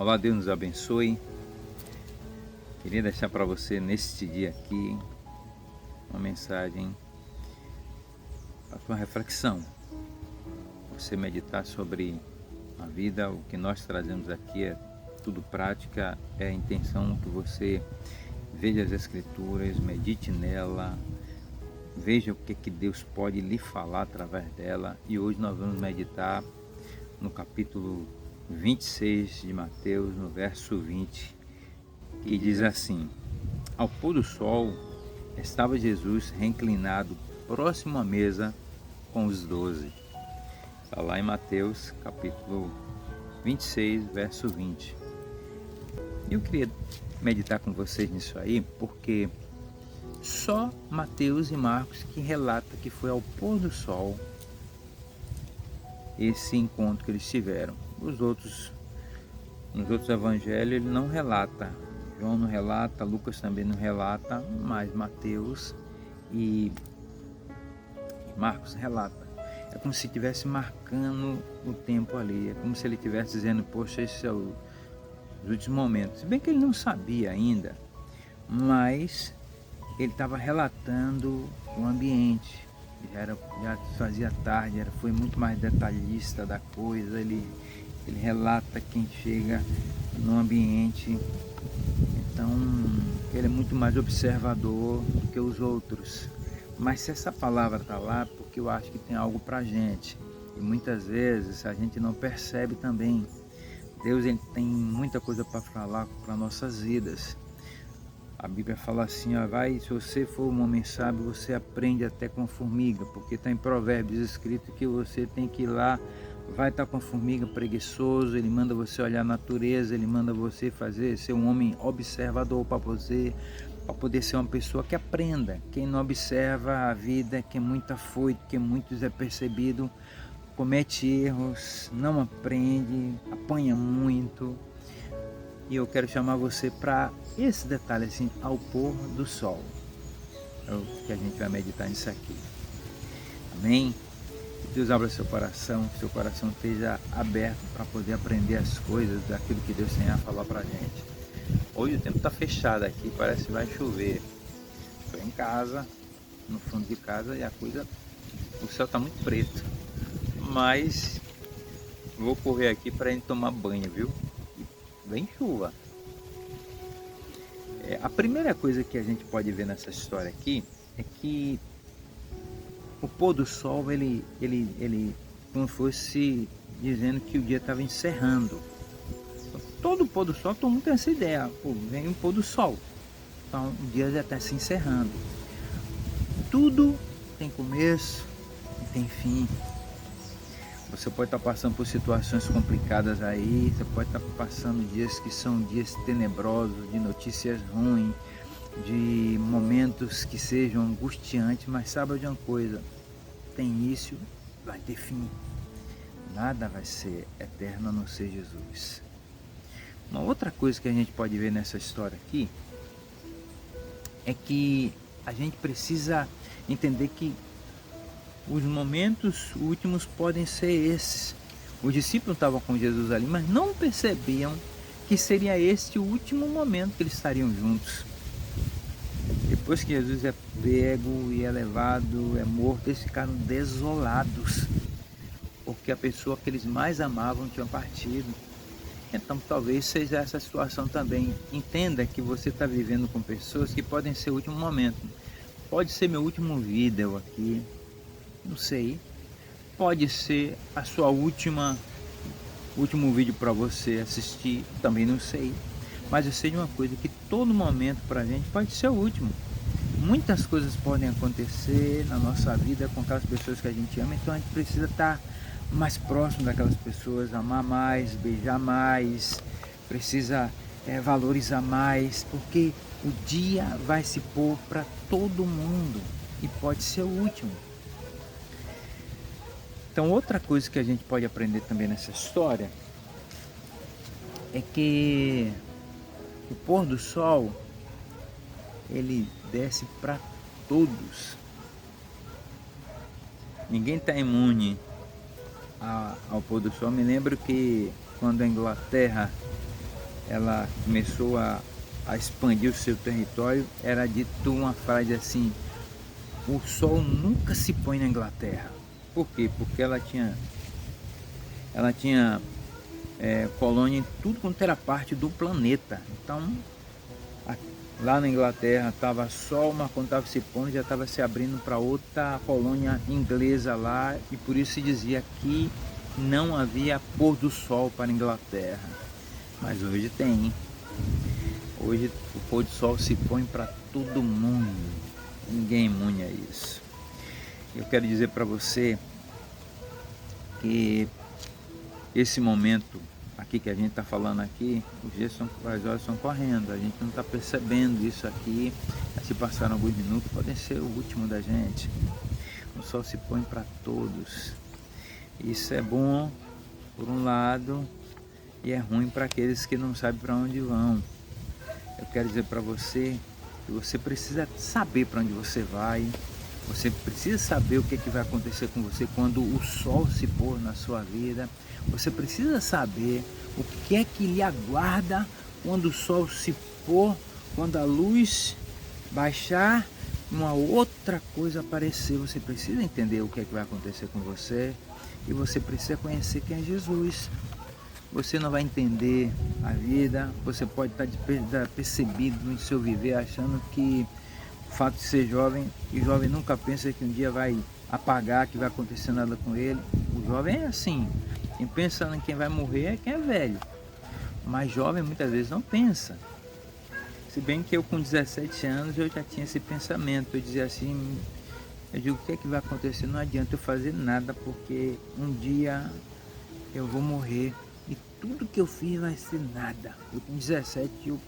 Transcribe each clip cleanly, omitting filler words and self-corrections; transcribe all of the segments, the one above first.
Olá, Deus nos abençoe. Queria deixar para você neste dia aqui uma mensagem para sua reflexão. Você meditar sobre a vida, o que nós trazemos aqui é tudo prática, é a intenção que você veja as Escrituras, medite nela, veja o que Deus pode lhe falar através dela. E hoje nós vamos meditar no capítulo 26 de Mateus, no verso 20, que diz assim: Ao pôr do sol, estava Jesus reclinado próximo à mesa com os 12. Está lá em Mateus, capítulo 26, verso 20. Eu queria meditar com vocês nisso aí, porque só Mateus e Marcos que relata que foi ao pôr do sol esse encontro que eles tiveram. Nos outros evangelhos ele não relata. João não relata, Lucas também não relata, mas Mateus e Marcos relata. É como se estivesse marcando o tempo ali, é como se ele estivesse dizendo, poxa, esses são os últimos momentos. Se bem que ele não sabia ainda, mas ele estava relatando o ambiente. Já fazia tarde, foi muito mais detalhista da coisa. Ele relata quem chega no ambiente. Então ele é muito mais observador do que os outros. Mas se essa palavra está lá, porque eu acho que tem algo para a gente. E muitas vezes a gente não percebe também. Deus ele tem muita coisa para falar para nossas vidas. A Bíblia fala assim, ó, se você for um homem sábio, você aprende até com formiga, porque está em Provérbios escrito que você tem que ir lá, vai estar com a formiga preguiçoso, ele manda você olhar a natureza, ele manda você ser um homem observador para poder ser uma pessoa que aprenda. Quem não observa a vida, que é muito afoito, que é muito desapercebido, comete erros, não aprende, apanha muito. E eu quero chamar você para esse detalhe assim, ao pôr do sol. É o que a gente vai meditar nisso aqui. Amém? Que Deus abra seu coração, que seu coração esteja aberto para poder aprender as coisas daquilo que Deus tem a falar para a gente. Hoje o tempo está fechado aqui, parece que vai chover. Estou em casa, no fundo de casa, e o céu está muito preto. Mas vou correr aqui para ir tomar banho, viu? Vem chuva. A primeira coisa que a gente pode ver nessa história aqui é que o pôr do sol, ele como fosse dizendo que o dia estava encerrando. Todo pôr do sol, todo mundo tem essa ideia, vem o pôr do sol, então o dia já está se encerrando. Tudo tem começo e tem fim. Você pode estar passando por situações complicadas aí, você pode estar passando dias que são dias tenebrosos, de notícias ruins, de momentos que sejam angustiantes, mas saiba de uma coisa, tem início, vai ter fim. Nada vai ser eterno a não ser Jesus. Uma outra coisa que a gente pode ver nessa história aqui é que a gente precisa entender que os momentos últimos podem ser esses. Os discípulos estavam com Jesus ali, mas não percebiam que seria este o último momento que eles estariam juntos. Depois que Jesus é pego e é levado, é morto, eles ficaram desolados, porque a pessoa que eles mais amavam tinha partido. Então talvez seja essa situação também. Entenda que você está vivendo com pessoas que podem ser o último momento. Pode ser meu último vídeo aqui, não sei. Pode ser a sua último vídeo para você assistir, também não sei. Mas eu sei de uma coisa, que todo momento para a gente pode ser o último. Muitas coisas podem acontecer na nossa vida com aquelas pessoas que a gente ama, então a gente precisa estar mais próximo daquelas pessoas, amar mais, beijar mais, precisa valorizar mais, porque o dia vai se pôr para todo mundo e pode ser o último. Então outra coisa que a gente pode aprender também nessa história é que o pôr do sol, ele desce para todos. Ninguém está imune ao pôr do sol. Me lembro que quando a Inglaterra ela começou a expandir o seu território, era dito uma frase assim: o sol nunca se põe na Inglaterra. Por quê? Porque ela tinha colônia em tudo quanto era parte do planeta. Então, lá na Inglaterra estava sol, mas quando estava se pondo já estava se abrindo para outra colônia inglesa lá, e por isso se dizia que não havia pôr do sol para a Inglaterra. Mas hoje tem. Hoje o pôr do sol se põe para todo mundo. Ninguém é imune a isso. Eu quero dizer para você que esse momento aqui que a gente está falando aqui, as horas estão correndo, a gente não está percebendo isso aqui. Se passaram alguns minutos, podem ser o último da gente. O sol se põe para todos. Isso é bom por um lado e é ruim para aqueles que não sabem para onde vão. Eu quero dizer para você que você precisa saber para onde você vai. Você precisa saber o que vai acontecer com você quando o sol se pôr na sua vida. Você precisa saber o que é que lhe aguarda quando o sol se pôr, quando a luz baixar, uma outra coisa aparecer. Você precisa entender o que é que vai acontecer com você e você precisa conhecer quem é Jesus. Você não vai entender a vida, você pode estar percebido no seu viver achando que o fato de ser jovem, e o jovem nunca pensa que um dia vai apagar, que vai acontecer nada com ele. O jovem é assim, quem pensa em quem vai morrer é quem é velho, mas jovem muitas vezes não pensa. Se bem que eu com 17 anos eu já tinha esse pensamento, eu dizia assim, eu digo, o que é que vai acontecer? Não adianta eu fazer nada, porque um dia eu vou morrer e tudo que eu fiz vai ser nada. Eu com 17 eu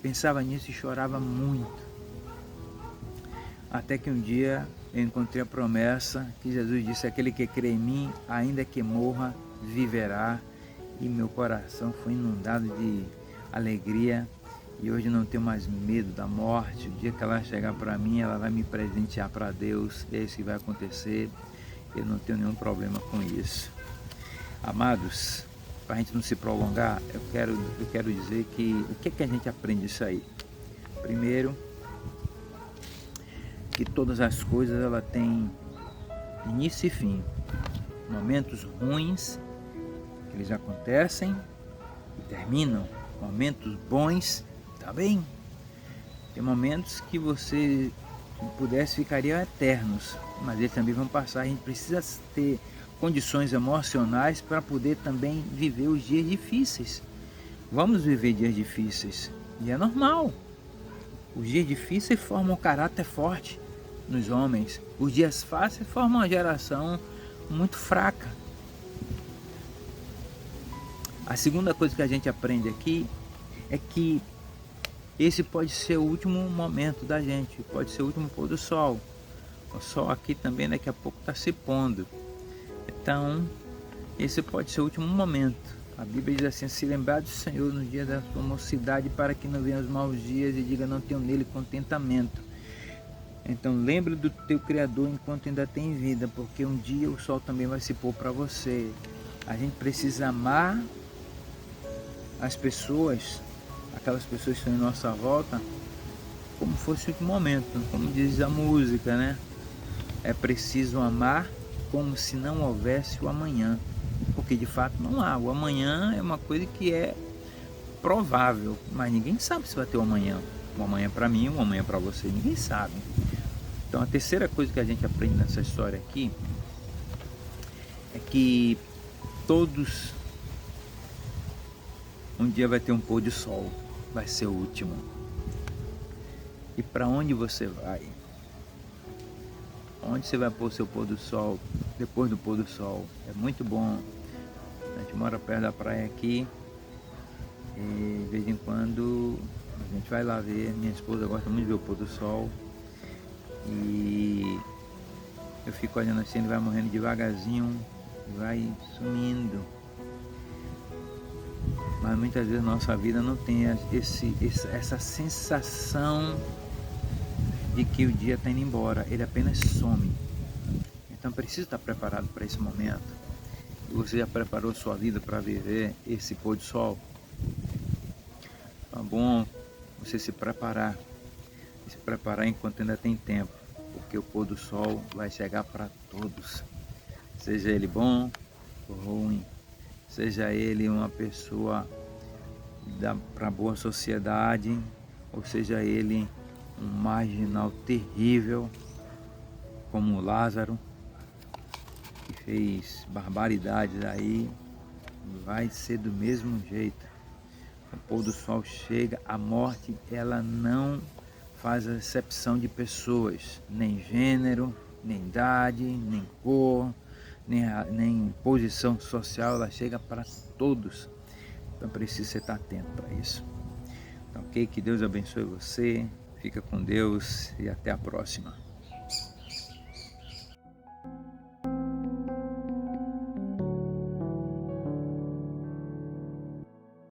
pensava nisso e chorava muito. Até que um dia eu encontrei a promessa que Jesus disse: aquele que crê em mim, ainda que morra, viverá. E meu coração foi inundado de alegria. E hoje não tenho mais medo da morte. O dia que ela chegar para mim, ela vai me presentear para Deus. É isso que vai acontecer. Eu não tenho nenhum problema com isso. Amados, para a gente não se prolongar, eu quero dizer que o que é que a gente aprende disso aí? Primeiro, que todas as coisas ela têm início e fim. Momentos ruins, que eles acontecem e terminam. Momentos bons também. Tem momentos que você, se pudesse, ficariam eternos, mas eles também vão passar. A gente precisa ter condições emocionais para poder também viver os dias difíceis. Vamos viver dias difíceis e é normal. Os dias difíceis formam um caráter forte nos homens. Os dias fáceis formam uma geração muito fraca. A segunda coisa que a gente aprende aqui é que esse pode ser o último momento da gente, pode ser o último pôr do sol. O sol aqui também daqui a pouco está se pondo. Então, esse pode ser o último momento. A Bíblia diz assim: se lembrar do Senhor no dia da sua mocidade, para que não venham os maus dias e diga, não tenho nele contentamento. Então lembre do teu Criador enquanto ainda tem vida, porque um dia o sol também vai se pôr para você. A gente precisa amar as pessoas, aquelas pessoas que estão em nossa volta, como fosse o último momento, como diz a música, né? É preciso amar como se não houvesse o amanhã, porque de fato não há. O amanhã é uma coisa que é provável, mas ninguém sabe se vai ter o amanhã. O amanhã para mim, o amanhã para você, ninguém sabe. Então a terceira coisa que a gente aprende nessa história aqui é que todos um dia vai ter um pôr de sol, vai ser o último. E para onde você vai? Onde você vai pôr seu pôr do sol depois do pôr do sol? É muito bom. A gente mora perto da praia aqui e de vez em quando a gente vai lá ver. Minha esposa gosta muito de ver o pôr do sol e eu fico olhando assim, ele vai morrendo devagarzinho, vai sumindo. Mas muitas vezes nossa vida não tem essa sensação de que o dia está indo embora, ele apenas some. Então precisa estar preparado para esse momento. Você já preparou sua vida para viver esse pôr do sol? Então é bom você se preparar enquanto ainda tem tempo, porque o pôr do sol vai chegar para todos, seja ele bom ou ruim, seja ele uma pessoa para a boa sociedade, ou seja ele um marginal terrível como Lázaro, que fez barbaridades aí, vai ser do mesmo jeito. O pôr do sol chega, a morte ela não faz acepção de pessoas, nem gênero, nem idade, nem cor, nem posição social, ela chega para todos. Então precisa você estar atento para isso. Então, ok? Que Deus abençoe você, fica com Deus e até a próxima.